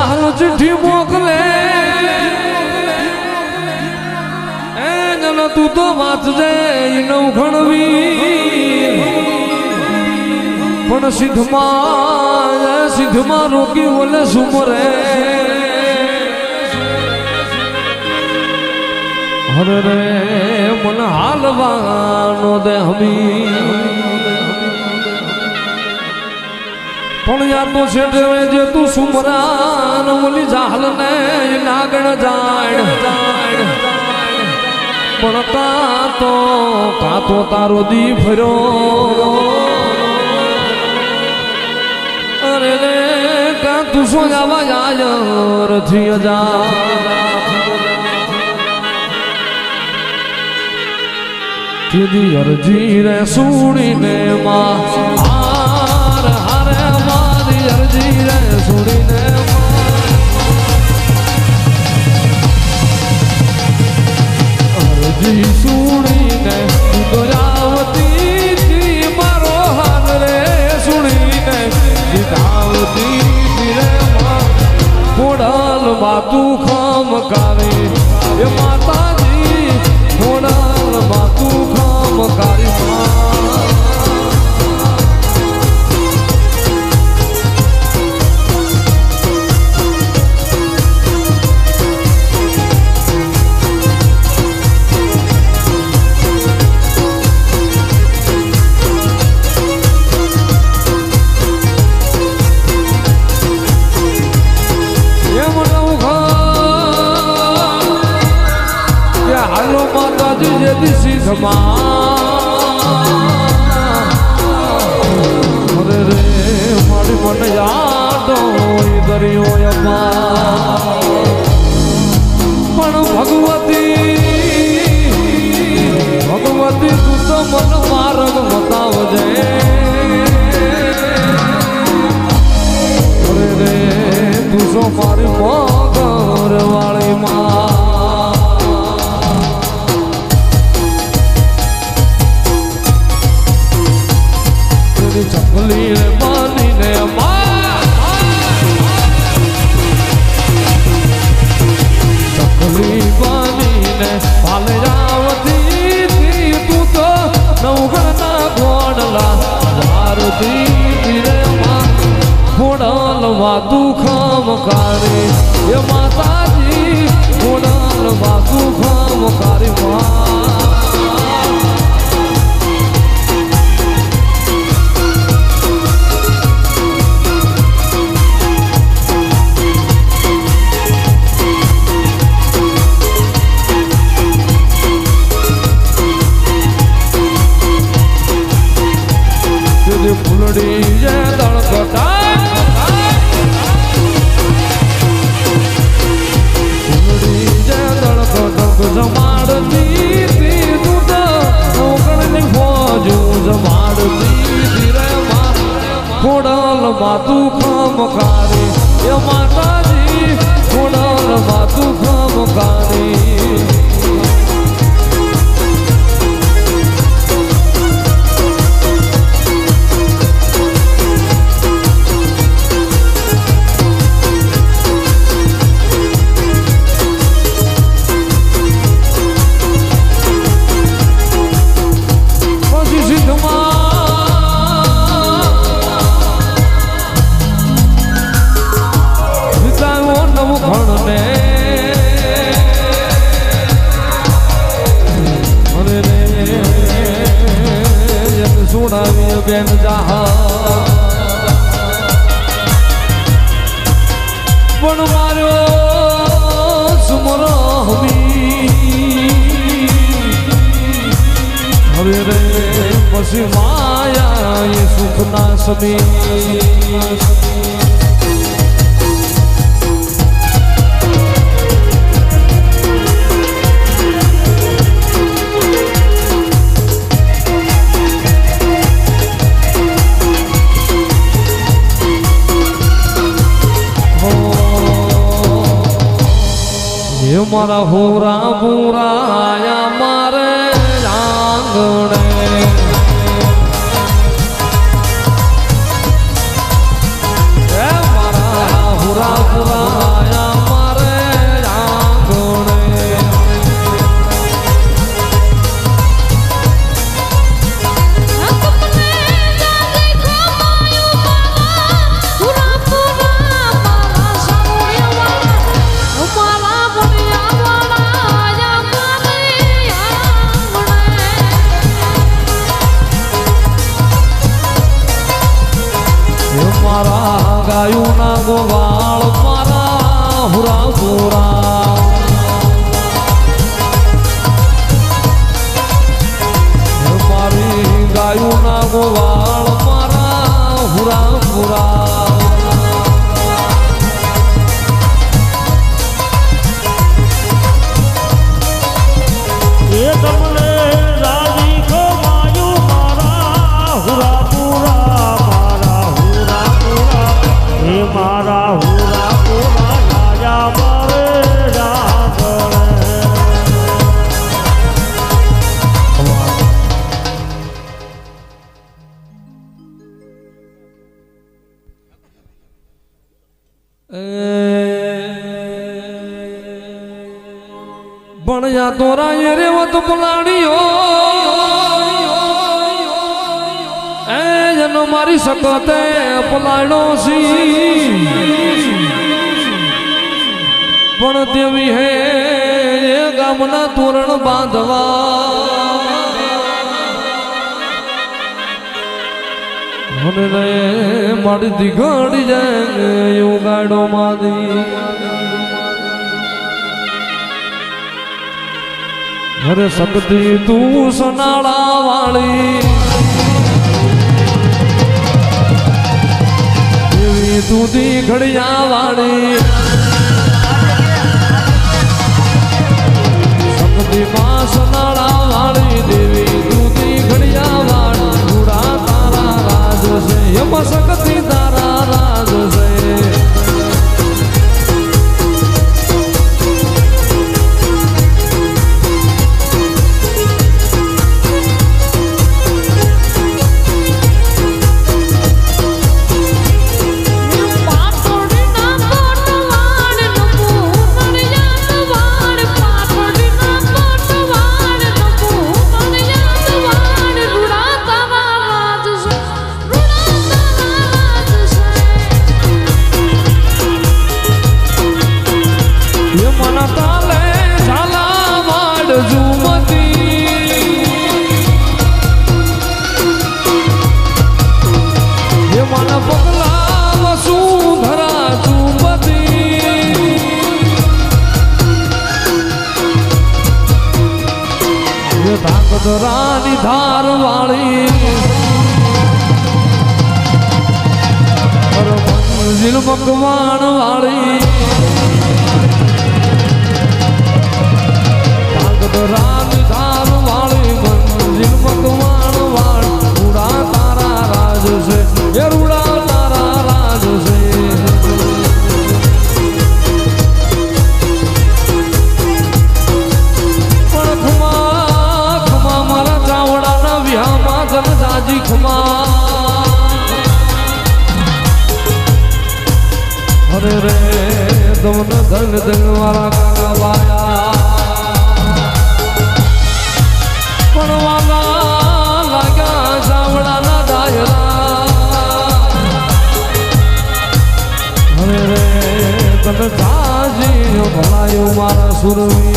જાહલ ચિઠ્ઠી મોકલે એ જન તું તો વાંચજે નવ ઘણવી પણ સિદ્ધમાં રોકી બોલે સુમરે હરે રે મન હાલવાનો દે હમી પણ યાર તો છેટે જે તું સુમરાન ઓલી જાહલ ને નાગણ જાણ પણ કાતો તારો દી ફર્યો અરે રે કા તું સો જવા જાય રથી જા કીધી અરજી રે સુણીને માં અરજી રે સુણીને અરજી સુણીને તો આવતી મારો હાથ રે સુણીને સીધાવતી રે ખોડલ માતું ખમકારે એ માતાજી ખોડલ માતું ખમકારી અરે રે મારી મન યાદો દરિયો પણ ભગવતી તું તો મન માર્ગ બતાવજે અરે રે તું તો મારી મગર વાળી માં ચપલી રે માનીને ચપલી બાનીને પાલે આવતી તું તો નવઘરના ઘોડલા ભારતી રે ઘોડલ વાતું ખમકારી એ માતાજી ઘોડલ વાતું ખમકારી માં ફૂલડી જે દળકટ જમાડતી તું તો નોકરની ફોજ જમાડતી રે ખોડલ માતું ખમકારી એ માતાજી ખોડલ માતું ખમકારી બેન જા પણ માર્યો સુમરો હવે રે પછી માયા એ સુખના સમી મારા હોરા બુરાયા મારે આંગણે મારા હોરા બુરા ગોવાળ મારા હુરા પૂરા મારી ગાયું ના ગોવાળ મારા હુરા પૂરા એ તમને રાજી ખમાયું મારા હુરા પૂરા મારા હુરા પૂરા હે મારા હુરા પૂરા રાજા મારે રાગણે ભણ્યા તોરા રેવત પલાણીઓ એ જનો મારી શકતે પલાણો સી પણ દેવી હે એ ગામના તોરણ બાંધવા મને રે મારી દીઘડી જાય એવું ગાડો માદી અરે શક્તિ તું સોનાળા વાળી દેવી તું દી ઘડિયા વાળી શક્તિ માં સોનાળા વાળી દેવી તું દી ઘડિયા વાળી ગુડા તારા રાજ છે એમાં શક્તિ તારા રાજ છે રાની ધાર વાળી મંજિલ મકવાણ વાળી રાની ધાર વાળી મંજિલ મકવાણ વાળી રૂડા તારા રાજ છે એ રૂડા તારા રાજ છે જાજી ખમા અરે રે દમન ધન ધન વાળા કાકા વાયા પણ વાલા લાગ્યા સાવડાના ડાયરા અરે રે તને જાજી ભલાયું મારા સુરવી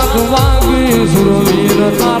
ડાક વાગી સુરવીર તારા